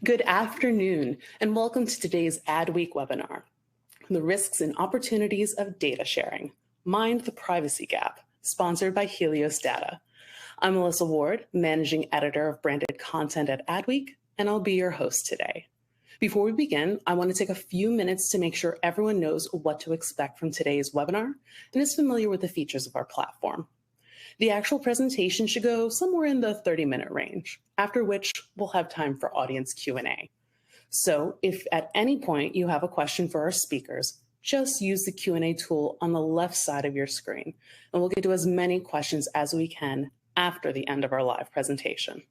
Good afternoon, and welcome to today's Adweek webinar, The Risks and Opportunities of Data Sharing, Mind the Privacy Gap, sponsored by Helios Data. I'm Melissa Ward, Managing Editor of Branded Content at Adweek, and I'll be your host today. Before we begin, I want to take a few minutes to make sure everyone knows what to expect from today's webinar and is familiar with the features of our platform. The actual presentation should go somewhere in the 30-minute range, after which we'll have time for audience Q&A. So if at any point you have a question for our speakers, just use the Q&A tool on the left side of your screen, and we'll get to as many questions as we can after the end of our live presentation.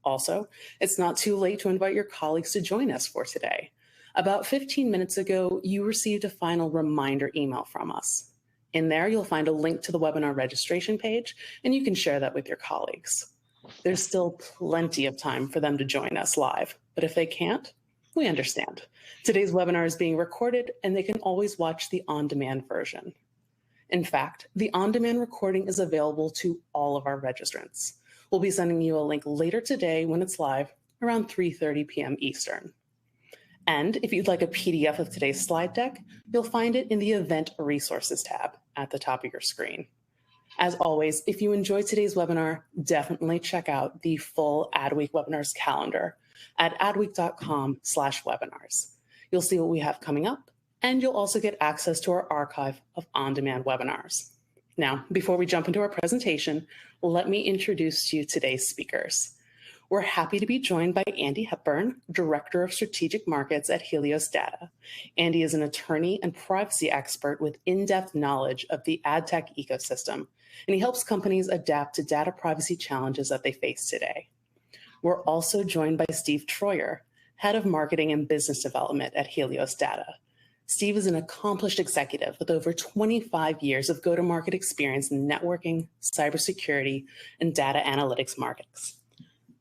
Also, it's not too late to invite your colleagues to join us for today. About 15 minutes ago, you received a final reminder email from us. In there, you'll find a link to the webinar registration page, and you can share that with your colleagues. There's still plenty of time for them to join us live, but if they can't, we understand. Today's webinar is being recorded, and they can always watch the on-demand version. In fact, the on-demand recording is available to all of our registrants. We'll be sending you a link later today when it's live, around 3:30 p.m. Eastern. And if you'd like a PDF of today's slide deck, you'll find it in the Event Resources tab at the top of your screen. As always, if you enjoyed today's webinar, definitely check out the full Adweek webinars calendar at adweek.com/webinars. You'll see what we have coming up, and you'll also get access to our archive of on-demand webinars. Now, before we jump into our presentation, let me introduce to you today's speakers. We're happy to be joined by Andy Hepburn, Director of Strategic Markets at Helios Data. Andy is an attorney and privacy expert with in-depth knowledge of the ad tech ecosystem, and he helps companies adapt to data privacy challenges that they face today. We're also joined by Steve Troyer, Head of Marketing and Business Development at Helios Data. Steve is an accomplished executive with over 25 years of go-to-market experience in networking, cybersecurity, and data analytics markets.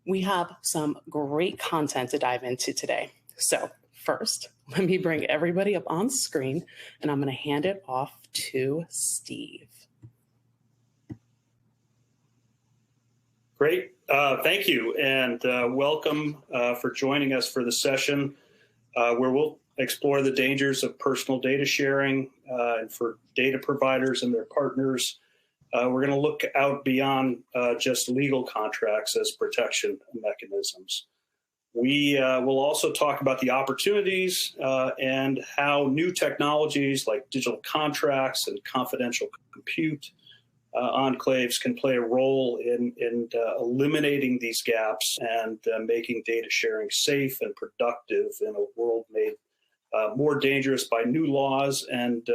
We have some great content to dive into today. So first, let me bring everybody up on screen, and I'm going to hand it off to Steve. Great. Thank you, and welcome for joining us for the session where we'll explore the dangers of personal data sharing and for data providers and their partners. We're going to look out beyond just legal contracts as protection mechanisms. We will also talk about the opportunities and how new technologies like digital contracts and confidential compute enclaves can play a role in eliminating these gaps and making data sharing safe and productive in a world made more dangerous by new laws and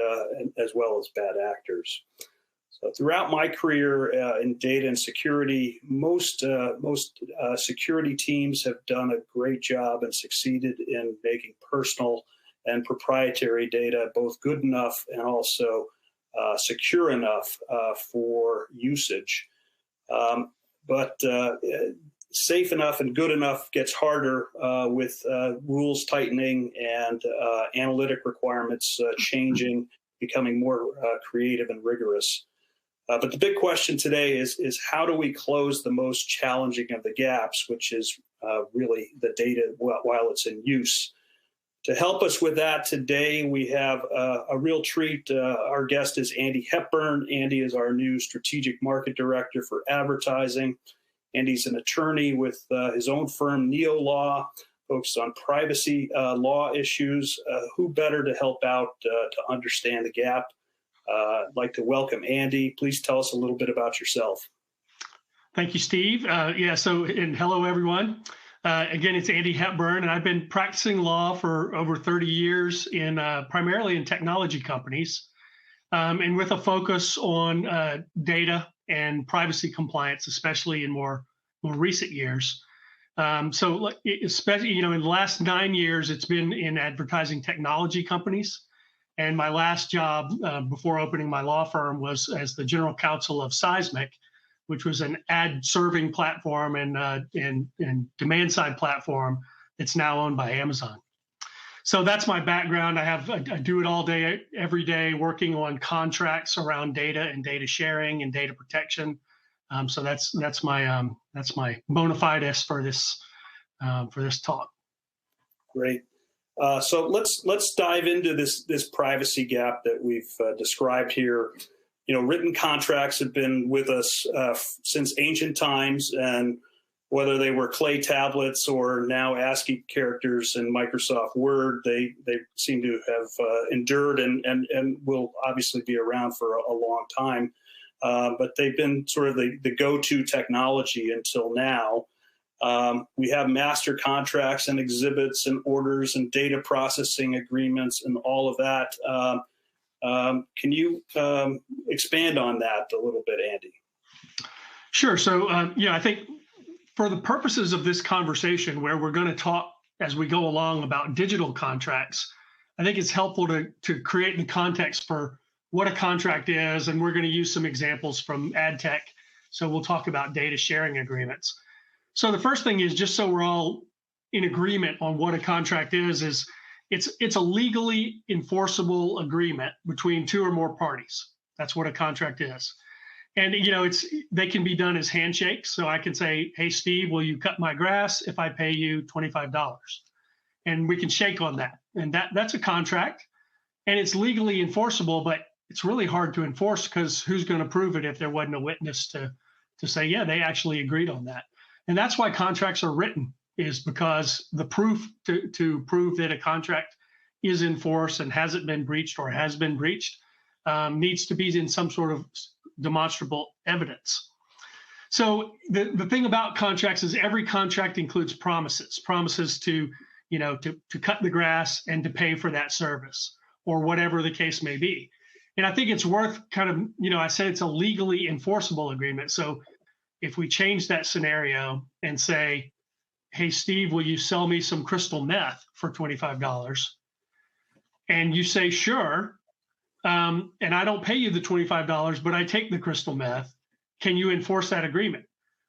as well as bad actors. So throughout my career in data and security, most security teams have done a great job and succeeded in making personal and proprietary data both good enough and also secure enough for usage. But safe enough and good enough gets harder with rules tightening and analytic requirements changing, becoming more creative and rigorous. But the big question today is how do we close the most challenging of the gaps, which is really the data while it's in use. To help us with that today, we have a real treat. Our guest is Andy Hepburn. Andy is our new Strategic Market Director for Advertising. Andy's an attorney with his own firm, Neo Law, focused on privacy law issues. Who better to help out to understand the gap? I'd like to welcome Andy. Please tell us a little bit about yourself. Thank you, Steve. And hello, everyone. Again, it's Andy Hepburn, and I've been practicing law for over 30 years in primarily in technology companies, and with a focus on data and privacy compliance, especially in more recent years. Especially, in the last 9 years, it's been in advertising technology companies. And my last job before opening my law firm was as the general counsel of Seismic, which was an ad serving platform and demand side platform that's now owned by Amazon. So that's my background. I do it all day, every day, working on contracts around data and data sharing and data protection. So that's my bona fides for this talk. Great. So let's dive into this privacy gap that we've described here. Written contracts have been with us since ancient times, and whether they were clay tablets or now ASCII characters in Microsoft Word, they seem to have endured and will obviously be around for a long time. But they've been sort of the go-to technology until now. We have master contracts and exhibits and orders and data processing agreements and all of that. Can you expand on that a little bit, Andy? Sure. So, I think for the purposes of this conversation, where we're going to talk as we go along about digital contracts, I think it's helpful to create the context for what a contract is, and we're going to use some examples from ad tech. So we'll talk about data sharing agreements. So the first thing is, just so we're all in agreement on what a contract is it's a legally enforceable agreement between two or more parties. That's what a contract is. And, they can be done as handshakes. So I can say, hey, Steve, will you cut my grass if I pay you $25? And we can shake on that. And that's a contract. And it's legally enforceable, but it's really hard to enforce, because who's going to prove it if there wasn't a witness to say, yeah, they actually agreed on that. And that's why contracts are written, is because the proof to prove that a contract is in force and hasn't been breached or has been breached needs to be in some sort of demonstrable evidence. So the thing about contracts is every contract includes promises to cut the grass and to pay for that service, or whatever the case may be. And I think it's worth kind of, I said it's a legally enforceable agreement. So if we change that scenario and say, hey, Steve, will you sell me some crystal meth for $25? And you say, sure. And I don't pay you the $25, but I take the crystal meth. Can you enforce that agreement?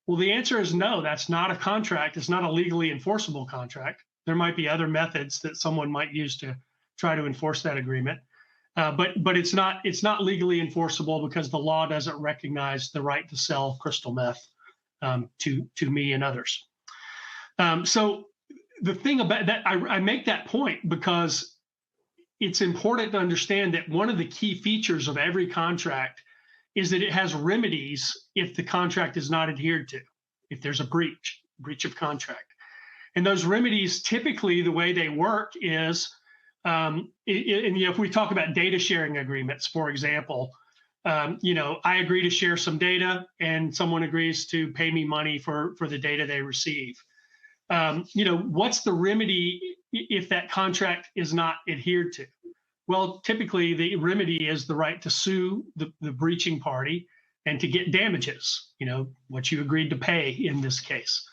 Well, the answer is no, that's not a contract. It's not a legally enforceable contract. There might be other methods that someone might use to try to enforce that agreement. But it's not legally enforceable, because the law doesn't recognize the right to sell crystal meth to me and others. So the thing about that, I make that point because it's important to understand that one of the key features of every contract is that it has remedies if the contract is not adhered to, if there's a breach of contract. And those remedies, typically the way they work is, if we talk about data sharing agreements, for example, I agree to share some data and someone agrees to pay me money for the data they receive. What's the remedy if that contract is not adhered to? Well, typically the remedy is the right to sue the breaching party and to get damages, what you agreed to pay in this case.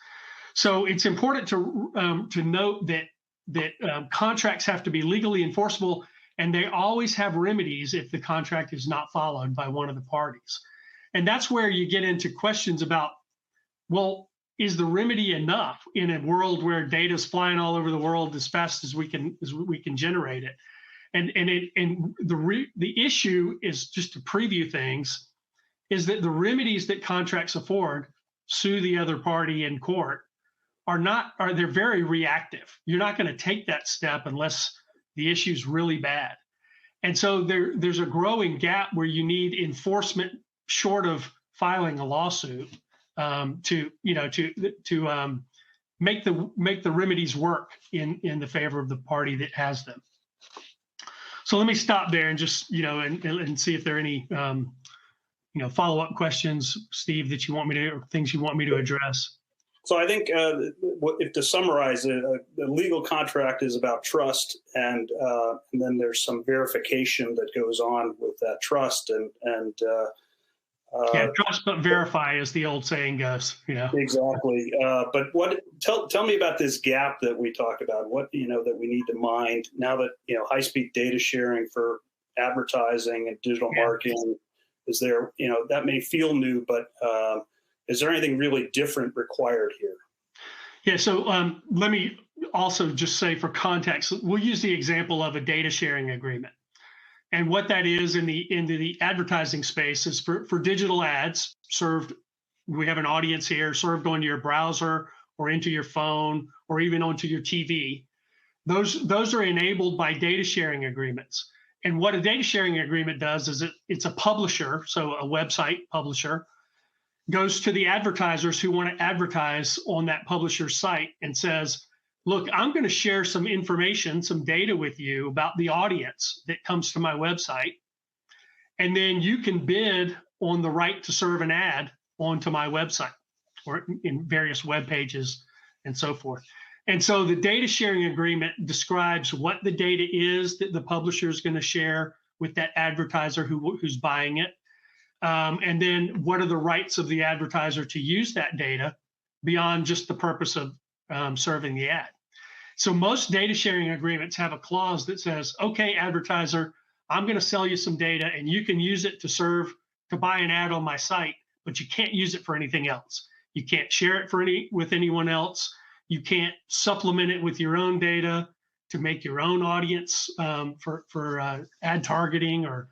So it's important to note that contracts have to be legally enforceable, and they always have remedies if the contract is not followed by one of the parties. And that's where you get into questions about, well, is the remedy enough in a world where data is flying all over the world as fast as we can generate it? And the issue is, just to preview things, is that the remedies that contracts afford, sue the other party in court, they're very reactive. You're not going to take that step unless the issue is really bad. And so there's a growing gap where you need enforcement short of filing a lawsuit to make the remedies work in the favor of the party that has them. So let me stop there and just and see if there are any follow-up questions, Steve, that you want me to, or things you want me to address. So I think if to summarize it, the legal contract is about trust, and then there's some verification that goes on with that trust, and trust but verify, as the old saying goes. Exactly. But tell me about this gap that we talked about. What that we need to mind now that high-speed data sharing for advertising and digital marketing is there. That may feel new, but is there anything really different required here? Yeah, so let me also just say, for context, we'll use the example of a data sharing agreement. And what that is in the advertising space is for digital ads served. We have an audience here served onto your browser or into your phone or even onto your TV. Those are enabled by data sharing agreements. And what a data sharing agreement does is it's a publisher, so a website publisher, goes to the advertisers who want to advertise on that publisher's site and says, look, I'm going to share some information, some data with you about the audience that comes to my website. And then you can bid on the right to serve an ad onto my website or in various web pages and so forth. And so the data sharing agreement describes what the data is that the publisher is going to share with that advertiser who's buying it. And then what are the rights of the advertiser to use that data beyond just the purpose of serving the ad. So most data sharing agreements have a clause that says, okay, advertiser, I'm going to sell you some data and you can use it to buy an ad on my site, but you can't use it for anything else. You can't share it with anyone else. You can't supplement it with your own data to make your own audience for ad targeting or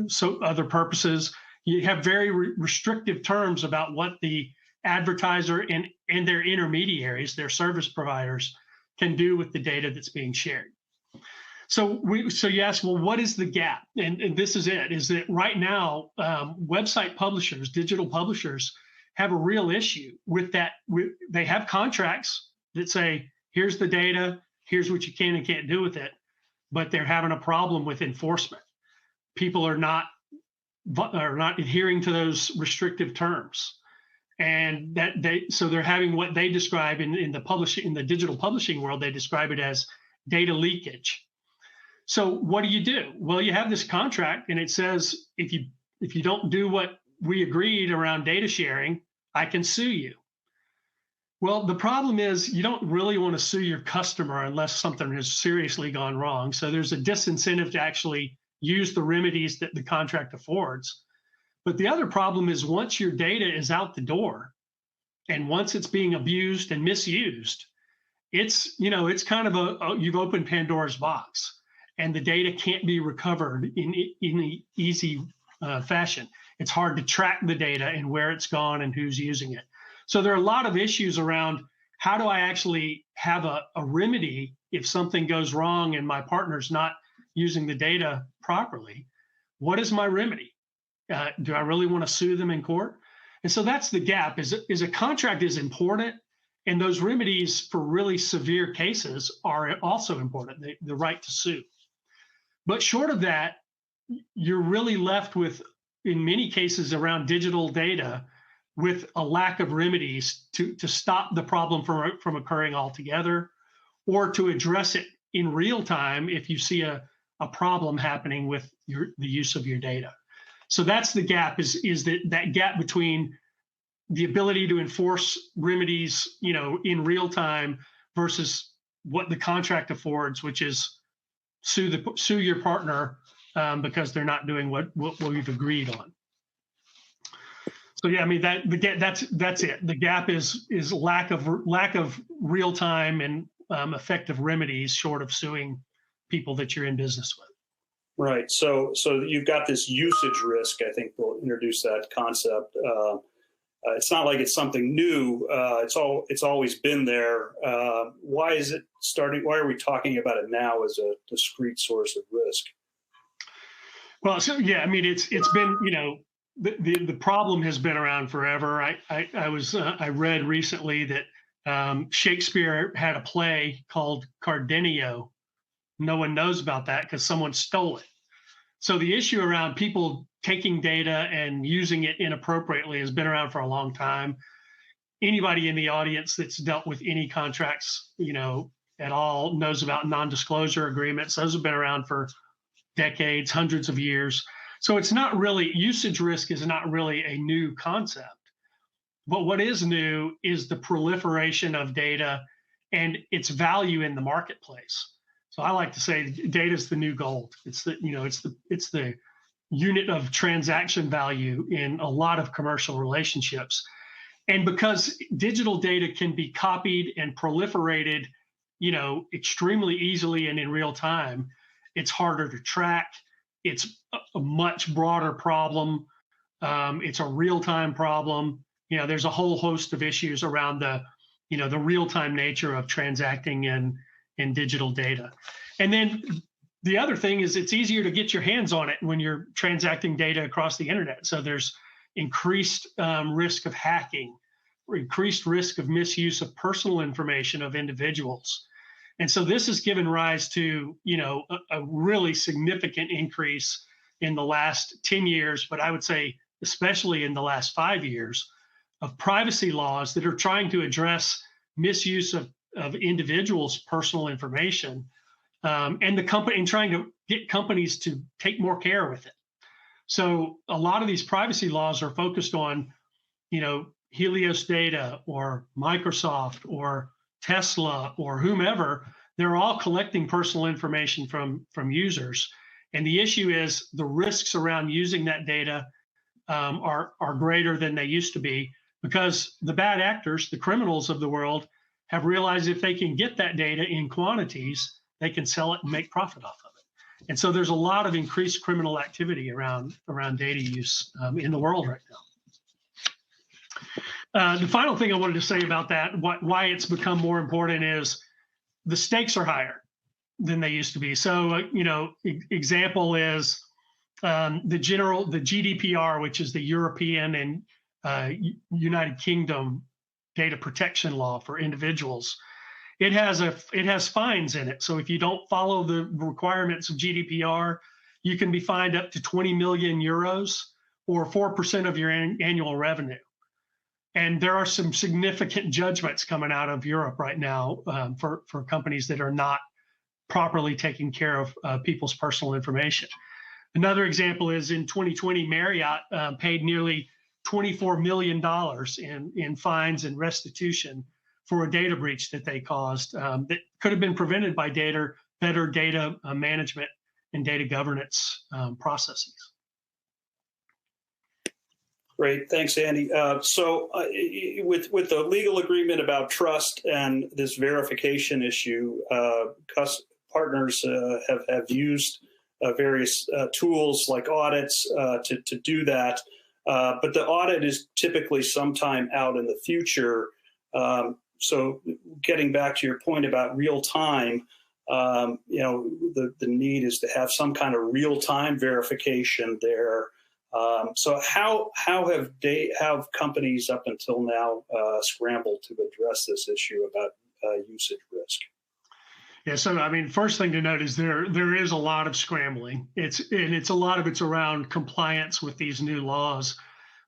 so other purposes. You have very restrictive terms about what the advertiser and their intermediaries, their service providers, can do with the data that's being shared. So you ask, well, what is the gap? And this is it, is that right now, website publishers, digital publishers, have a real issue with that. They have contracts that say, here's the data, here's what you can and can't do with it, but they're having a problem with enforcement. People are not adhering to those restrictive terms. And so they're having what they describe in the digital publishing world, they describe it as data leakage. So what do? Well, you have this contract and it says, if you don't do what we agreed around data sharing, I can sue you. Well, the problem is you don't really want to sue your customer unless something has seriously gone wrong. So there's a disincentive to actually use the remedies that the contract affords. But the other problem is once your data is out the door and once it's being abused and misused, it's kind of you've opened Pandora's box and the data can't be recovered in an easy fashion. It's hard to track the data and where it's gone and who's using it. So there are a lot of issues around how do I actually have a remedy if something goes wrong and my partner's not using the data properly. What is my remedy? Do I really want to sue them in court? And so that's the gap, is a contract is important, and those remedies for really severe cases are also important, the right to sue. But short of that, you're really left with, in many cases around digital data, with a lack of remedies to stop the problem from occurring altogether, or to address it in real time if you see a problem happening with the use of your data. So that's the gap, is that gap between the ability to enforce remedies, in real time versus what the contract affords, which is sue your partner because they're not doing what we've agreed on. So yeah, I mean that's it. The gap is lack of real time and effective remedies short of suing people that you're in business with. Right. So you've got this usage risk. I think we'll introduce that concept. It's not like it's something new. It's always been there. Why is it starting? Why are we talking about it now as a discrete source of risk? Well, so yeah, I mean it's been the problem has been around forever. I read recently that Shakespeare had a play called Cardenio. No one knows about that because someone stole it. So the issue around people taking data and using it inappropriately has been around for a long time. Anybody in the audience that's dealt with any contracts, at all knows about non-disclosure agreements. Those have been around for decades, hundreds of years. So it's not really, usage risk is not really a new concept. But what is new is the proliferation of data and its value in the marketplace. So I like to say data is the new gold. It's the unit of transaction value in a lot of commercial relationships. And because digital data can be copied and proliferated, extremely easily and in real time, it's harder to track. It's a much broader problem. It's a real-time problem. There's a whole host of issues around the real-time nature of transacting in digital data. And then the other thing is it's easier to get your hands on it when you're transacting data across the internet. So there's increased risk of hacking, increased risk of misuse of personal information of individuals. And so this has given rise to, a really significant increase in the last 10 years, but I would say especially in the last 5 years, of privacy laws that are trying to address misuse of individuals' personal information, and trying to get companies to take more care with it. So a lot of these privacy laws are focused on, Helios data or Microsoft or Tesla or whomever. They're all collecting personal information from users. And the issue is the risks around using that data are greater than they used to be, because the bad actors, the criminals of the world, have realized if they can get that data in quantities, they can sell it and make profit off of it. And so there's a lot of increased criminal activity around data use in the world right now. The final thing I wanted to say about that, why it's become more important, is the stakes are higher than they used to be. So, example is the GDPR, which is the European and United Kingdom data protection law for individuals. It has fines in it. So if you don't follow the requirements of GDPR, you can be fined up to 20 million euros or 4% of your annual revenue. And there are some significant judgments coming out of Europe right now for companies that are not properly taking care of people's personal information. Another example is in 2020, Marriott paid nearly $24 million in fines and restitution for a data breach that they caused that could have been prevented by better data management and data governance processes. Great, thanks, Andy. So with the legal agreement about trust and this verification issue, partners have used various tools like audits to do that. But the audit is typically sometime out in the future. So getting back to your point about real time, the need is to have some kind of real time verification there. So how have companies up until now scrambled to address this issue about usage risk? Yeah, so I mean, first thing to note is there is a lot of scrambling. It's a lot of it's around compliance with these new laws,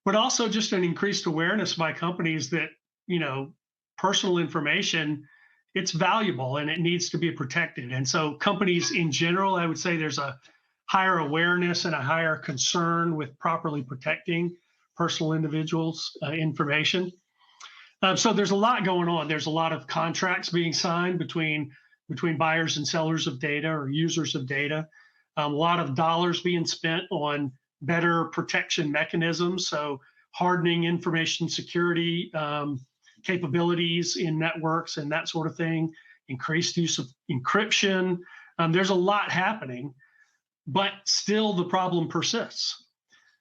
but also just an increased awareness by companies that personal information, it's valuable and it needs to be protected. And so companies in general, I would say there's a higher awareness and a higher concern with properly protecting personal individuals' information. So there's a lot going on. There's a lot of contracts being signed between buyers and sellers of data or users of data. A lot of dollars being spent on better protection mechanisms, so hardening information security capabilities in networks and that sort of thing, increased use of encryption. There's a lot happening, but still the problem persists.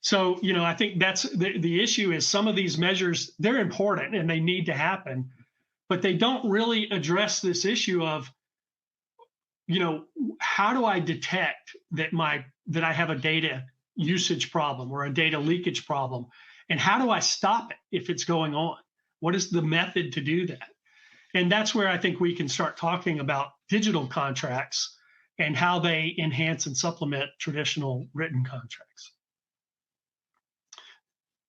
So, I think that's the issue is some of these measures, they're important and they need to happen, but they don't really address this issue of, how do I detect that I have a data usage problem or a data leakage problem? And how do I stop it if it's going on? What is the method to do that? And that's where I think we can start talking about digital contracts and how they enhance and supplement traditional written contracts.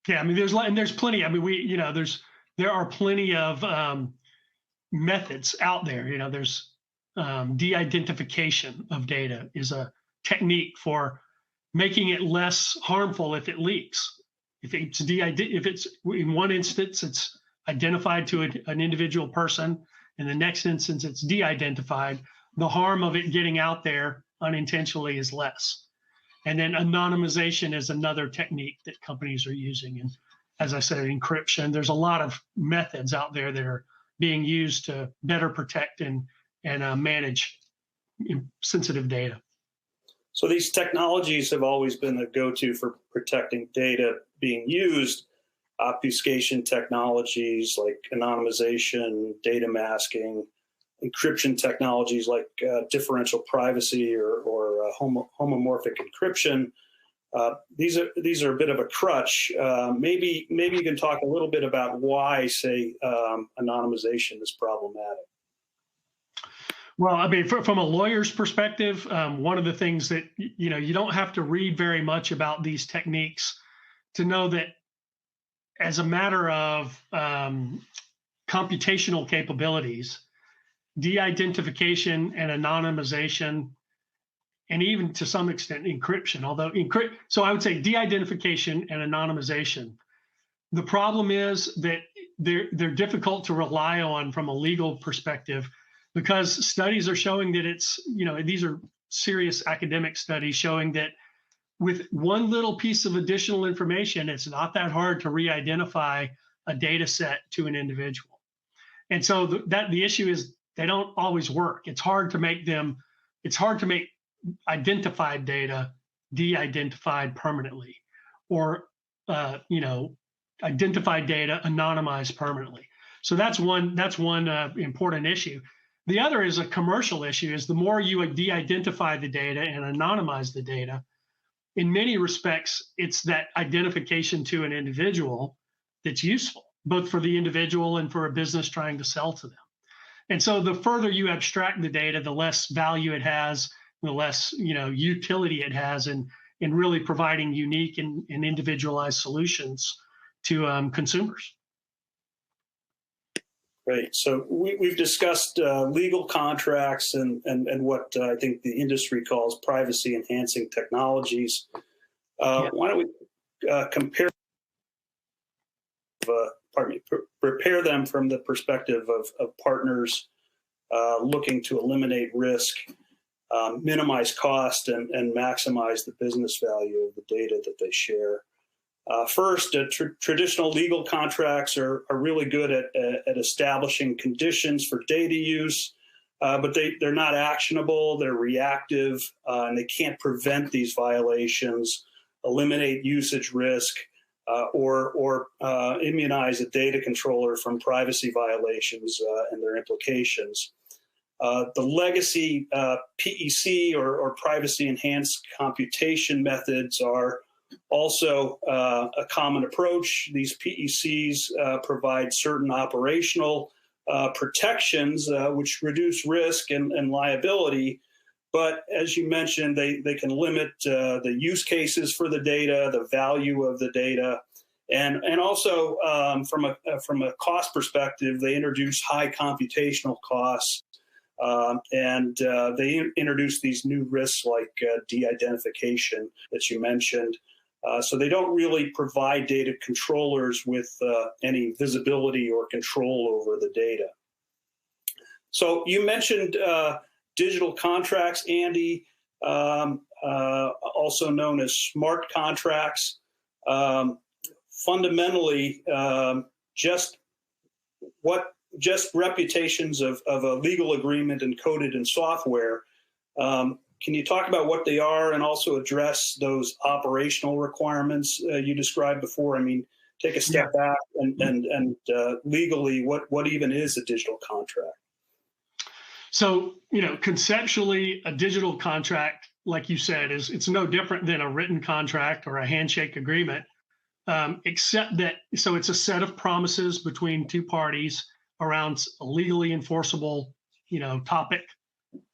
Yeah, I mean, there's plenty. I mean, there are plenty of methods out there. There's de-identification of data is a technique for making it less harmful if it leaks. If it's in one instance, it's identified to an individual person. In the next instance, it's de-identified. The harm of it getting out there unintentionally is less. And then anonymization is another technique that companies are using. And as I said, encryption, there's a lot of methods out there that are being used to better protect and manage sensitive data. So these technologies have always been the go-to for protecting data being used. Obfuscation technologies like anonymization, data masking, encryption technologies like differential privacy or homomorphic encryption. These are a bit of a crutch. Maybe you can talk a little bit about why, say, anonymization is problematic. Well, I mean, from a lawyer's perspective, one of the things that, you don't have to read very much about these techniques to know that as a matter of computational capabilities, de-identification and anonymization, and even to some extent encryption, so I would say de-identification and anonymization. The problem is that they're difficult to rely on from a legal perspective, because studies are showing that these are serious academic studies showing that with one little piece of additional information, it's not that hard to re-identify a data set to an individual. And so the issue is they don't always work. It's hard to make identified data de-identified permanently, or identified data anonymized permanently. So that's one important issue. The other is a commercial issue. Is the more you de-identify the data and anonymize the data, in many respects, it's that identification to an individual that's useful, both for the individual and for a business trying to sell to them. And so the further you abstract the data, the less value it has, the less utility it has in really providing unique and individualized solutions to consumers. Great. So we've discussed legal contracts and what I think the industry calls privacy enhancing technologies. Why don't we prepare them from the perspective of partners looking to eliminate risk, minimize cost, and maximize the business value of the data that they share. First, traditional legal contracts are really good at establishing conditions for data use, but they're not actionable, they're reactive, and they can't prevent these violations, eliminate usage risk, or immunize a data controller from privacy violations and their implications. The legacy PEC or privacy enhanced computation methods are also a common approach. These PECs provide certain operational protections which reduce risk and liability. But as you mentioned, they can limit the use cases for the data, the value of the data, and also from a cost perspective, they introduce high computational costs, and they introduce these new risks like de-identification that you mentioned. So they don't really provide data controllers with any visibility or control over the data. So you mentioned digital contracts, Andy, also known as smart contracts. Fundamentally, just reputations of a legal agreement encoded in software. Can you talk about what they are and also address those operational requirements you described before? I mean, take a step back and legally, what even is a digital contract? So, conceptually, a digital contract, like you said, it's no different than a written contract or a handshake agreement, except that, so it's a set of promises between two parties around a legally enforceable, topic,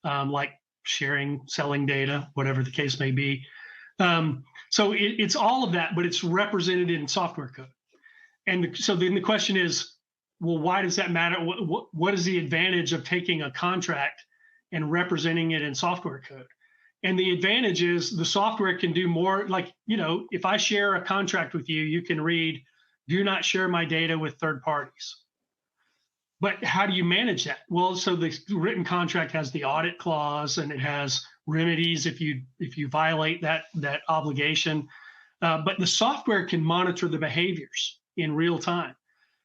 like sharing, selling data, whatever the case may be. So it's all of that, but it's represented in software code. And so then the question is, well, why does that matter? What is the advantage of taking a contract and representing it in software code? And the advantage is the software can do more. Like, if I share a contract with you, you can read, do not share my data with third parties. But how do you manage that? Well, so the written contract has the audit clause, and it has remedies if you violate that obligation. But the software can monitor the behaviors in real time.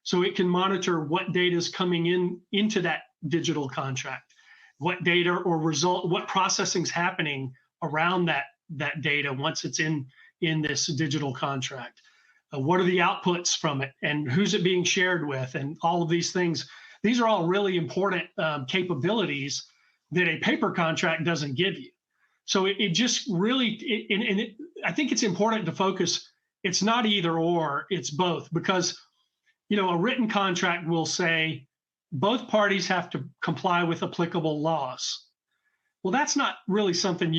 So it can monitor what data is coming into that digital contract, what data or what processing is happening around that data once it's in this digital contract. What are the outputs from it, and who's it being shared with, and all of these things. these are all really important capabilities that a paper contract doesn't give you. So it just really, I think it's important to focus. It's not either or, it's both, because, a written contract will say both parties have to comply with applicable laws. Well, that's not really something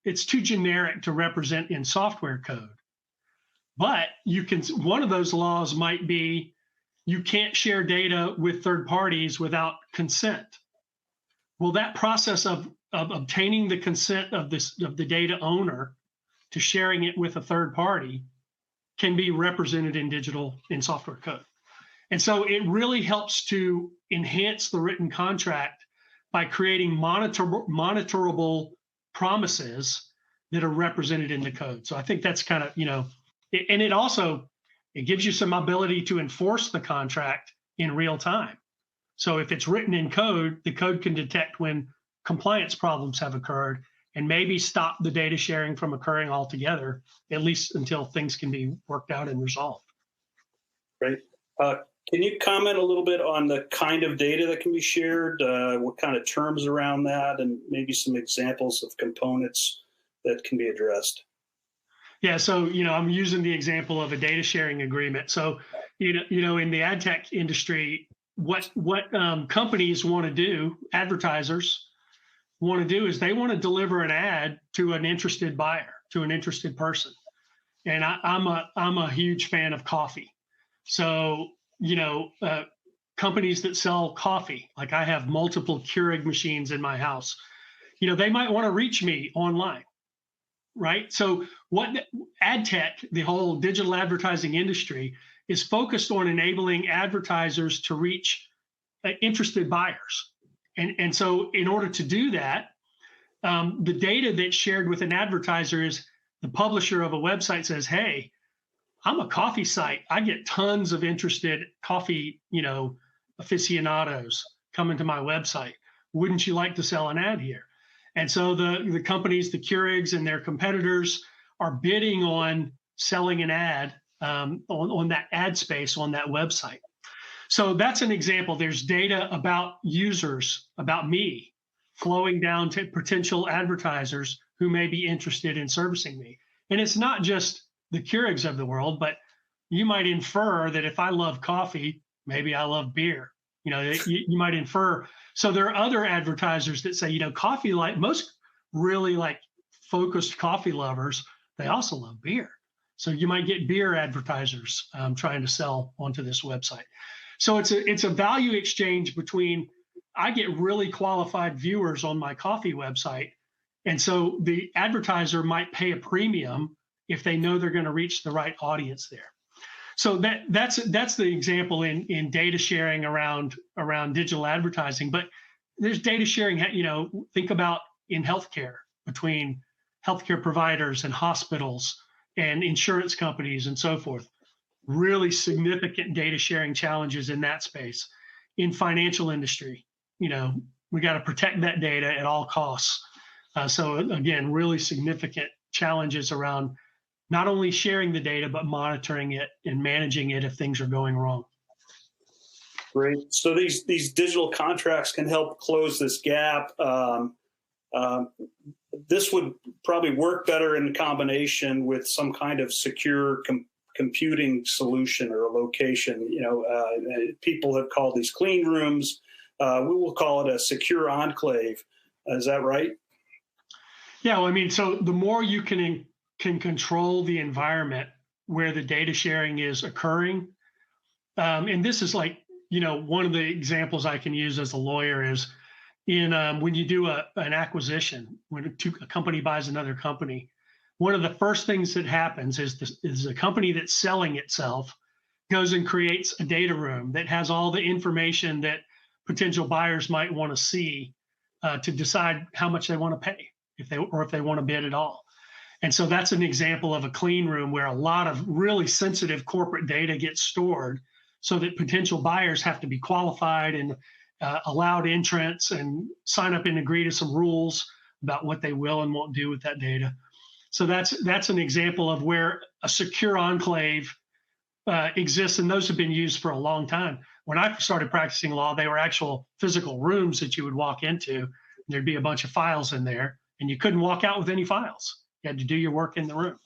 it's too generic to represent in software code. But one of those laws might be you can't share data with third parties without consent. Well, that process of obtaining the consent of the data owner to sharing it with a third party can be represented in software code. And so it really helps to enhance the written contract by creating monitorable promises that are represented in the code. So I think that's kind of, and it gives you some ability to enforce the contract in real time. So if it's written in code, the code can detect when compliance problems have occurred and maybe stop the data sharing from occurring altogether, at least until things can be worked out and resolved. Great. Can you comment a little bit on the kind of data that can be shared, what kind of terms around that, and maybe some examples of components that can be addressed? Yeah, so I'm using the example of a data sharing agreement. So in the ad tech industry, what companies want to do, advertisers want to do, is they want to deliver an ad to an interested buyer, to an interested person. And I'm a huge fan of coffee. So companies that sell coffee, like I have multiple Keurig machines in my house, they might want to reach me online. Right. So what ad tech, the whole digital advertising industry, is focused on enabling advertisers to reach interested buyers. And so in order to do that, the data that's shared with an advertiser is the publisher of a website says, hey, I'm a coffee site. I get tons of interested coffee, aficionados coming to my website. Wouldn't you like to sell an ad here? And so the companies, the Keurigs and their competitors, are bidding on selling an ad on that ad space on that website. So that's an example. There's data about users, about me, flowing down to potential advertisers who may be interested in servicing me. And it's not just the Keurigs of the world, but you might infer that if I love coffee, maybe I love beer. You might infer. So there are other advertisers that say, coffee, like most really focused coffee lovers, they also love beer. So you might get beer advertisers trying to sell onto this website. So it's a value exchange between, I get really qualified viewers on my coffee website. And so the advertiser might pay a premium if they know they're going to reach the right audience there. So that's the example in data sharing around digital advertising. But there's data sharing, think about in healthcare, between healthcare providers and hospitals and insurance companies and so forth. Really significant data sharing challenges in that space. In financial industry, we got to protect that data at all costs. So again, really significant challenges around not only sharing the data, but monitoring it and managing it if things are going wrong. Great. So these digital contracts can help close this gap. This would probably work better in combination with some kind of secure computing solution or a location. People have called these clean rooms. We will call it a secure enclave. Is that right? Yeah. Well, so the more you can control the environment where the data sharing is occurring. And this is one of the examples I can use as a lawyer is when you do an acquisition, when a company buys another company, one of the first things that happens is the company that's selling itself goes and creates a data room that has all the information that potential buyers might want to see to decide how much they want to pay, if they want to bid at all. And so that's an example of a clean room where a lot of really sensitive corporate data gets stored so that potential buyers have to be qualified and allowed entrance and sign up and agree to some rules about what they will and won't do with that data. So that's an example of where a secure enclave exists, and those have been used for a long time. when I started practicing law, they were actual physical rooms that you would walk into. There'd be a bunch of files in there, and you couldn't walk out with any files. You had to do your work in the room.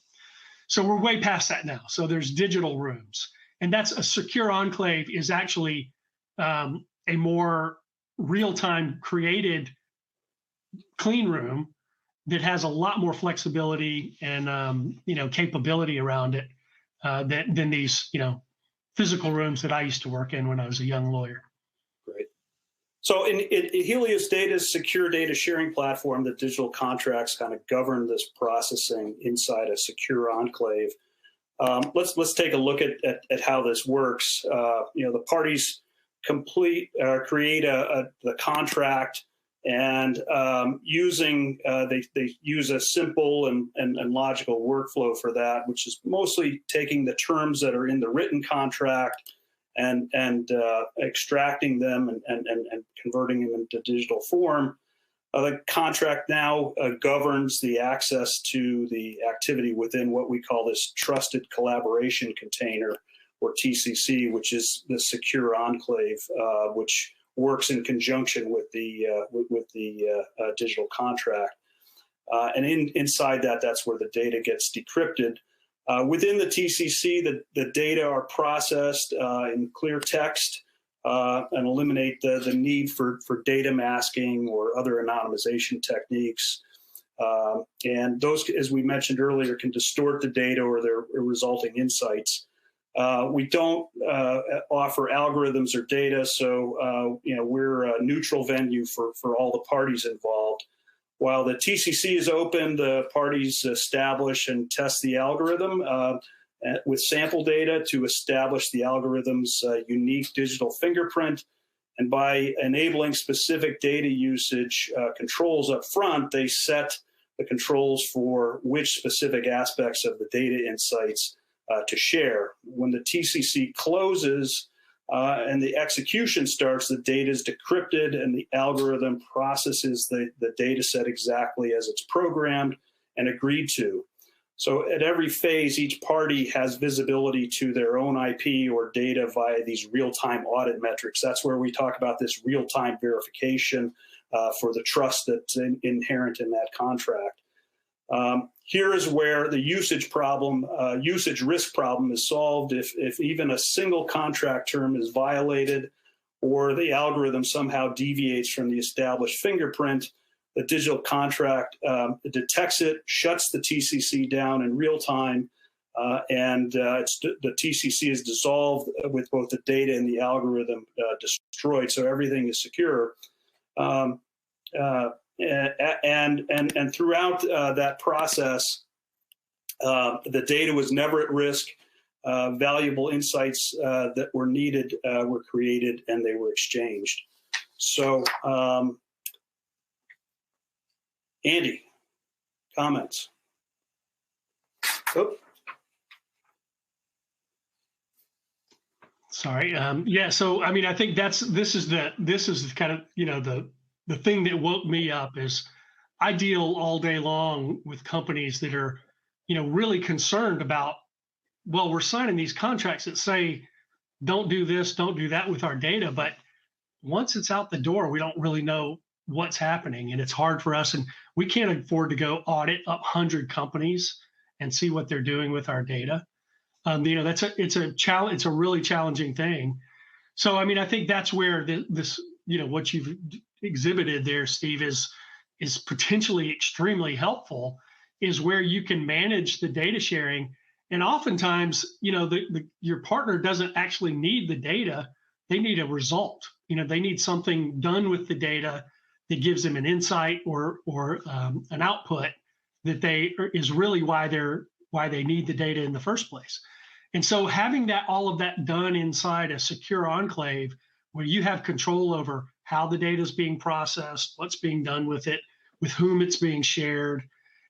So we're way past that now. So there's digital rooms, and that's a secure enclave is actually a more real-time created clean room that has a lot more flexibility and capability around it than these physical rooms that I used to work in when I was a young lawyer. Great. So in Helios Data's secure data sharing platform, the digital contracts kind of govern this processing inside a secure enclave. Let's take a look at how this works. The parties create the contract, and they use a simple and logical workflow for that, which is mostly taking the terms that are in the written contract and extracting them and converting them into digital form. The contract now governs the access to the activity within what we call this trusted collaboration container, or TCC, which is the secure enclave, which works in conjunction with the digital contract. And inside that's where the data gets decrypted. Within the TCC, the data are processed in clear text and eliminate the need for data masking or other anonymization techniques. And those, as we mentioned earlier, can distort the data or their resulting insights. We don't offer algorithms or data, so we're a neutral venue for all the parties involved. While the TCC is open, the parties establish and test the algorithm with sample data to establish the algorithm's unique digital fingerprint. And by enabling specific data usage controls up front, they set the controls for which specific aspects of the data insights to share. When the TCC closes and the execution starts, the data is decrypted and the algorithm processes the data set exactly as it's programmed and agreed to. So at every phase, each party has visibility to their own IP or data via these real-time audit metrics. That's where we talk about this real-time verification for the trust that's inherent in that contract. Here is where the usage risk problem is solved. If even a single contract term is violated or the algorithm somehow deviates from the established fingerprint, the digital contract detects it, shuts the TCC down in real time, and the TCC is dissolved with both the data and the algorithm destroyed, so everything is secure. And throughout that process, the data was never at risk. Valuable insights that were needed were created and they were exchanged. So, Andy, comments? Oh. Sorry. Yeah. So, I mean, I think this is kind of, the thing that woke me up is I deal all day long with companies that are, really concerned about, well, we're signing these contracts that say, don't do this, don't do that with our data. But once it's out the door, we don't really know what's happening. And it's hard for us. And we can't afford to go audit 100 companies and see what they're doing with our data. It's a challenge. It's a really challenging thing. So, I mean, I think that's where this, what you've exhibited there, Steve, is potentially extremely helpful, is where you can manage the data sharing. And oftentimes, your partner doesn't actually need the data. They need a result. They need something done with the data that gives them an insight or an output is really why they need the data in the first place. And so having all of that done inside a secure enclave where you have control over how the data is being processed, what's being done with it, with whom it's being shared,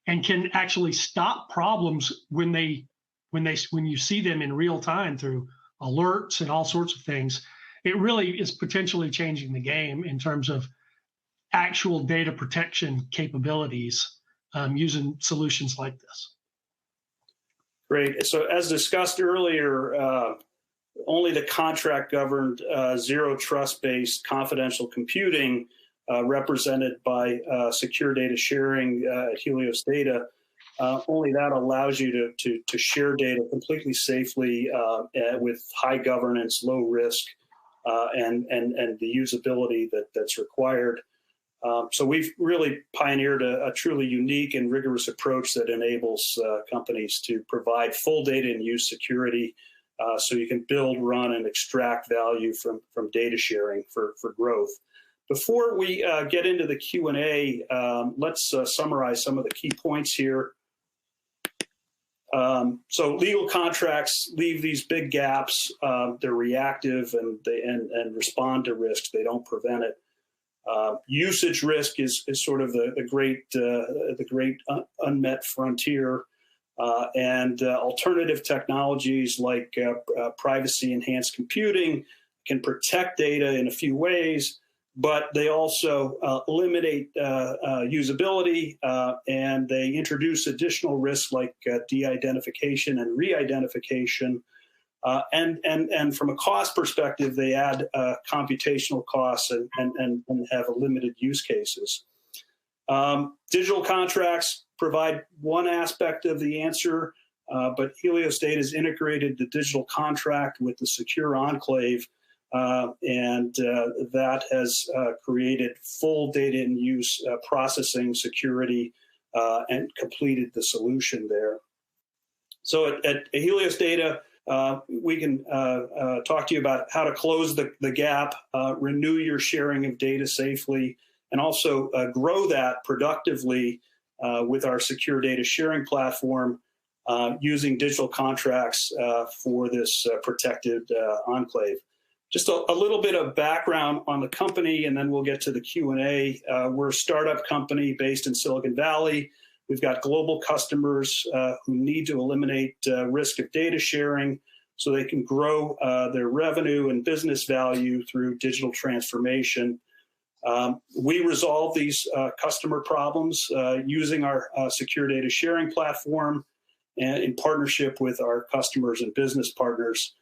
and can actually stop problems when you see them in real time through alerts and all sorts of things, it really is potentially changing the game in terms of actual data protection capabilities using solutions like this. Great. So as discussed earlier, only the contract-governed, zero trust-based confidential computing represented by secure data sharing at Helios Data, only that allows you to share data completely safely with high governance, low risk, and the usability that's required. So we've really pioneered a truly unique and rigorous approach that enables companies to provide full data and use security, so you can build, run, and extract value from data sharing for growth. Before we get into the Q&A, let's summarize some of the key points here. So legal contracts leave these big gaps. They're reactive and respond to risks. They don't prevent it. Usage risk is sort of the great unmet frontier, and alternative technologies like privacy-enhanced computing can protect data in a few ways, but they also eliminate usability, and they introduce additional risks like de-identification and re-identification. And from a cost perspective, they add computational costs and have limited use cases. Digital contracts provide one aspect of the answer, but Helios Data has integrated the digital contract with the secure enclave, and that has created full data and use processing security and completed the solution there. So at Helios Data, we can talk to you about how to close the gap, renew your sharing of data safely, and also grow that productively with our secure data sharing platform using digital contracts for this protected enclave. Just a little bit of background on the company, and then we'll get to the Q&A. We're a startup company based in Silicon Valley. We've got global customers who need to eliminate risk of data sharing so they can grow their revenue and business value through digital transformation. We resolve these customer problems using our secure data sharing platform and in partnership with our customers and business partners.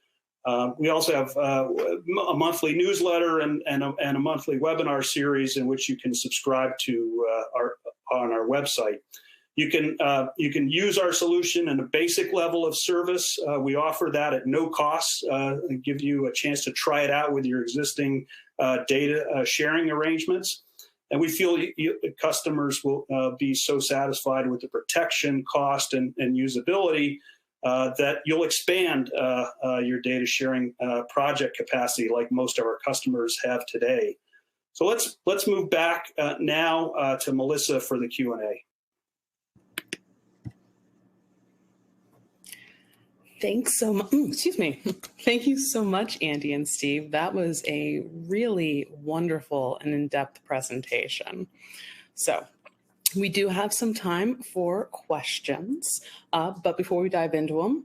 We also have a monthly newsletter and a monthly webinar series in which you can subscribe to on our website. You can use our solution in a basic level of service. We offer that at no cost, and give you a chance to try it out with your existing data sharing arrangements. And we feel customers will be so satisfied with the protection, cost, and usability that you'll expand your data sharing project capacity like most of our customers have today. So let's move back now to Melissa for the Q&A. Thanks so much. Excuse me. Thank you so much, Andy and Steve. That was a really wonderful and in-depth presentation. So we do have some time for questions, but before we dive into them,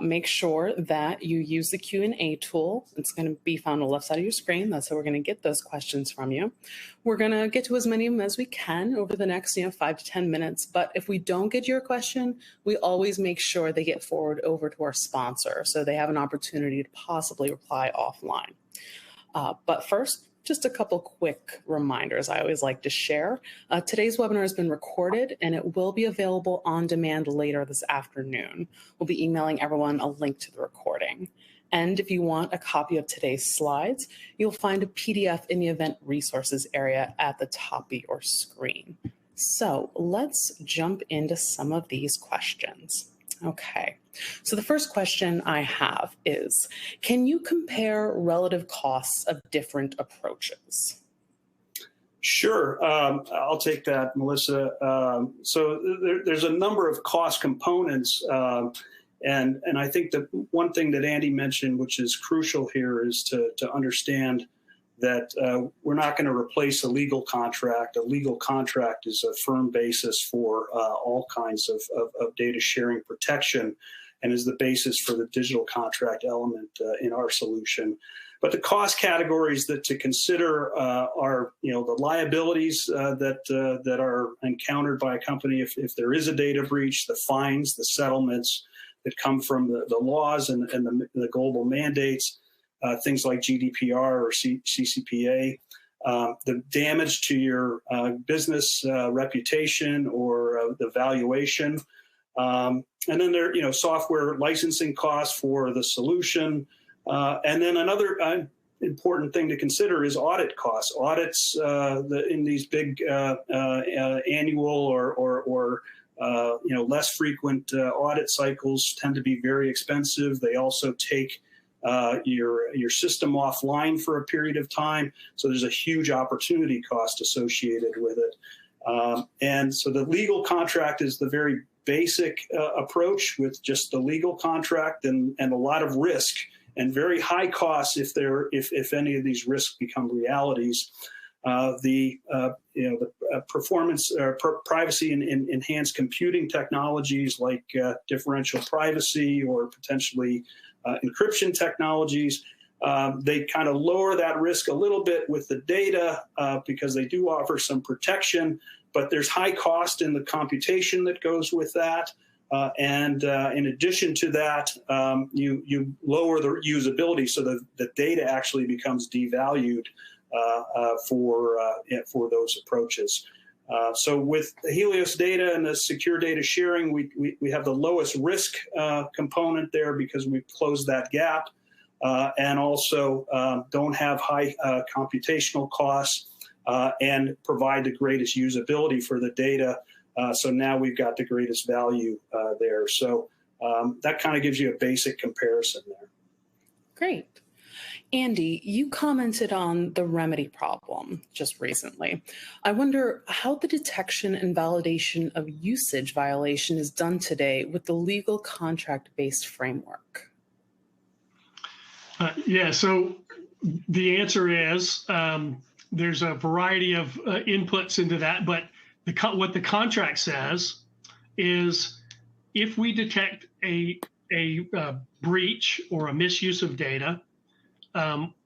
make sure that you use the Q&A tool. It's going to be found on the left side of your screen. That's how we're going to get those questions from you. We're going to get to as many of them as we can over the next 5 to 10 minutes. But if we don't get your question, we always make sure they get forwarded over to our sponsor so they have an opportunity to possibly reply offline. But first, just a couple quick reminders I always like to share. Today's webinar has been recorded and it will be available on demand later this afternoon. We'll be emailing everyone a link to the recording. And if you want a copy of today's slides, you'll find a PDF in the event resources area at the top of your screen. So let's jump into some of these questions. Okay, so the first question I have is, can you compare relative costs of different approaches? Sure, I'll take that, Melissa. So there's a number of cost components, and I think that one thing that Andy mentioned, which is crucial here, is to understand that we're not going to replace a legal contract. A legal contract is a firm basis for all kinds of data sharing protection and is the basis for the digital contract element in our solution. But the cost categories that to consider are, the liabilities that are encountered by a company if there is a data breach, the fines, the settlements, that come from the laws and the global mandates, things like GDPR or CCPA, the damage to your business reputation or the valuation. And then there, software licensing costs for the solution. And then another important thing to consider is audit costs. Audits in these big annual or less frequent audit cycles tend to be very expensive. They also take your system offline for a period of time. So there's a huge opportunity cost associated with it. And so the legal contract is the very basic approach with just the legal contract and a lot of risk and very high costs if any of these risks become realities. The performance or privacy and enhanced computing technologies like differential privacy or potentially encryption technologies, they kind of lower that risk a little bit with the data because they do offer some protection, but there's high cost in the computation that goes with that. And in addition to that, you lower the usability so that the data actually becomes devalued for those approaches. So with the Helios data and the secure data sharing, we have the lowest risk component there because we've closed that gap and also don't have high computational costs and provide the greatest usability for the data. So now we've got the greatest value there. So that kind of gives you a basic comparison there. Great. Andy, you commented on the remedy problem just recently. I wonder how the detection and validation of usage violation is done today with the legal contract-based framework. So the answer is there's a variety of inputs into that, but what the contract says is if we detect a breach or a misuse of data,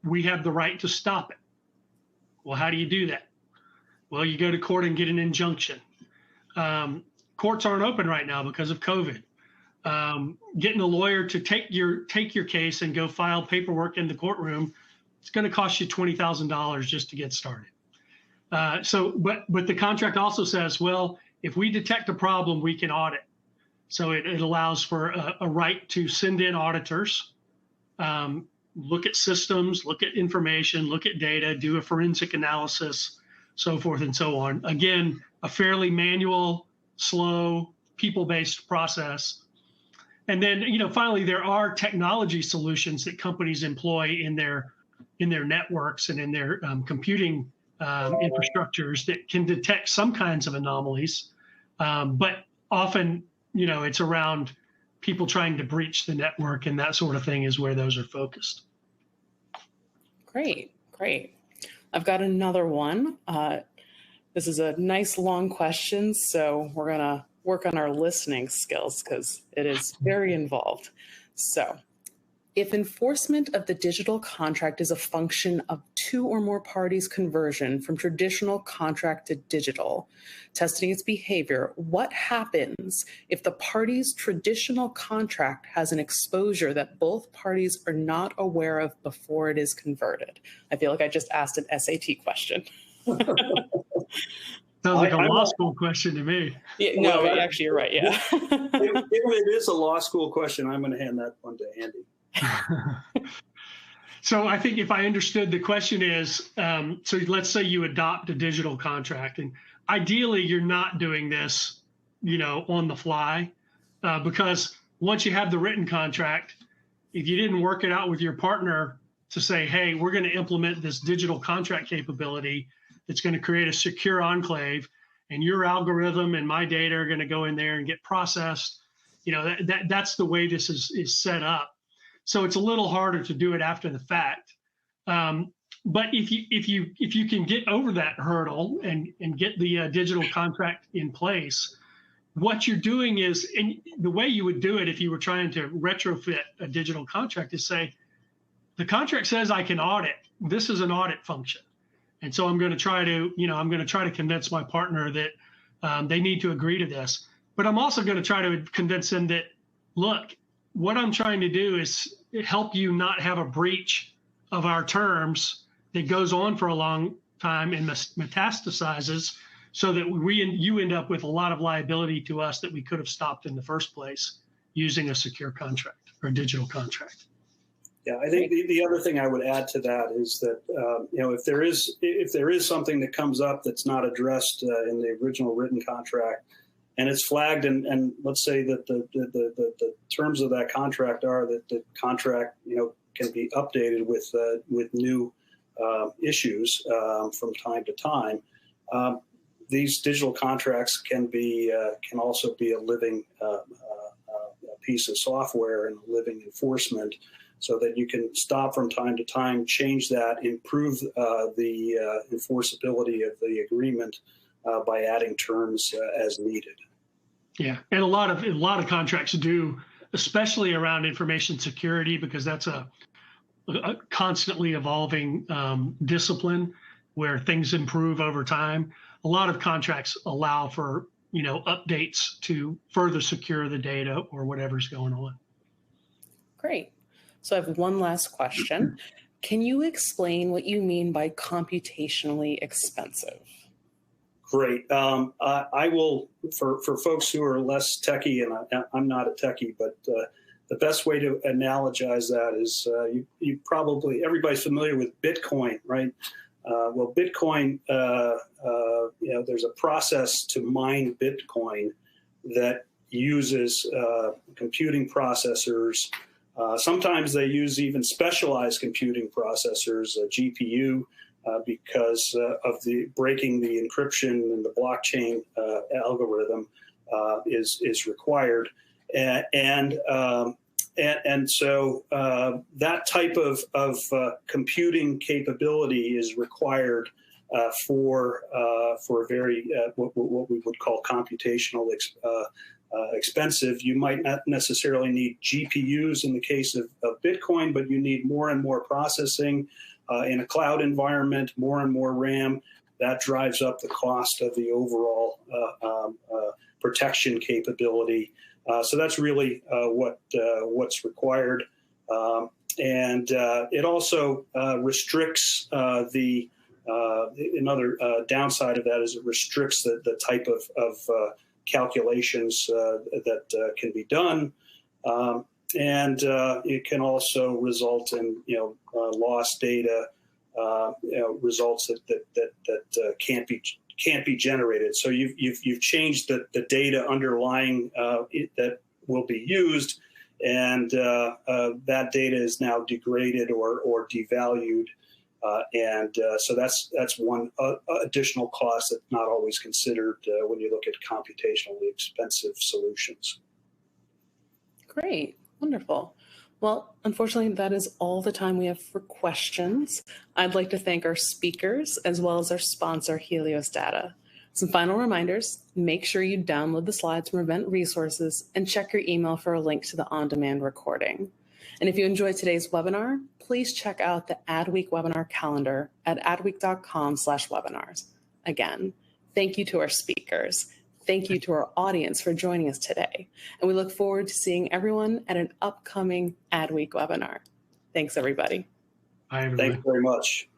we have the right to stop it. Well, how do you do that? Well, you go to court and get an injunction. Courts aren't open right now because of COVID. Getting a lawyer to take your case and go file paperwork in the courtroom, it's going to cost you $20,000 just to get started. But the contract also says, well, if we detect a problem, we can audit. So it allows for a right to send in auditors, look at systems, look at information, look at data, do a forensic analysis, so forth and so on. Again, a fairly manual, slow, people-based process. And then, finally, there are technology solutions that companies employ in their networks and in their computing infrastructures that can detect some kinds of anomalies. But often, it's around people trying to breach the network and that sort of thing is where those are focused. Great. I've got another one. This is a nice long question, so we're going to work on our listening skills because it is very involved. So, if enforcement of the digital contract is a function of two or more parties' conversion from traditional contract to digital, testing its behavior, what happens if the party's traditional contract has an exposure that both parties are not aware of before it is converted? I feel like I just asked an SAT question. Sounds like a law school question to me. Yeah, actually, you're right. Yeah. If it is a law school question, I'm going to hand that one to Andy. So I think if I understood the question is, so let's say you adopt a digital contract, and ideally you're not doing this, on the fly, because once you have the written contract, if you didn't work it out with your partner to say, hey, we're going to implement this digital contract capability that's going to create a secure enclave, and your algorithm and my data are going to go in there and get processed, that's the way this is set up. So it's a little harder to do it after the fact. But if you can get over that hurdle and get the digital contract in place, what you're doing is, and the way you would do it if you were trying to retrofit a digital contract is say, the contract says I can audit. This is an audit function. And so I'm going to try to convince my partner that they need to agree to this. But I'm also going to try to convince them that, look, what I'm trying to do is help you not have a breach of our terms that goes on for a long time and metastasizes, so that you end up with a lot of liability to us that we could have stopped in the first place using a secure contract or a digital contract. Yeah, I think the other thing I would add to that is that if there is something that comes up that's not addressed in the original written contract, and it's flagged, and let's say that the terms of that contract are that the contract can be updated with new issues from time to time. These digital contracts can also be a living piece of software and a living enforcement, so that you can stop from time to time, change that, improve the enforceability of the agreement by adding terms as needed. Yeah, and a lot of contracts do, especially around information security, because that's a constantly evolving discipline where things improve over time. A lot of contracts allow for updates to further secure the data or whatever's going on. Great. So I have one last question. Can you explain what you mean by computationally expensive? Great. I will, for folks who are less techie, and I'm not a techie, but the best way to analogize that is you probably, everybody's familiar with Bitcoin, right? Well, Bitcoin, there's a process to mine Bitcoin that uses computing processors. Sometimes they use even specialized computing processors, a GPU, because of the breaking the encryption and the blockchain algorithm is required, and so that type of computing capability is required for very what we would call computational expensive. You might not necessarily need GPUs in the case of Bitcoin, but you need more and more processing in a cloud environment, more and more RAM. That drives up the cost of the overall protection capability. So that's really what's required. And it also restricts another downside of that is it restricts the type of calculations that can be done. And it can also result in lost data, results that can't be generated. So you've changed the data underlying that will be used, and that data is now degraded or devalued, and so that's one additional cost that's not always considered when you look at computationally expensive solutions. Great. Wonderful. Well, unfortunately, that is all the time we have for questions. I'd like to thank our speakers as well as our sponsor, Helios Data. Some final reminders: make sure you download the slides from event resources and check your email for a link to the on-demand recording. And if you enjoyed today's webinar, please check out the Adweek webinar calendar at adweek.com/webinars. Again, thank you to our speakers. Thank you to our audience for joining us today. And we look forward to seeing everyone at an upcoming Adweek webinar. Thanks, everybody. Bye, everybody. Thank you very much.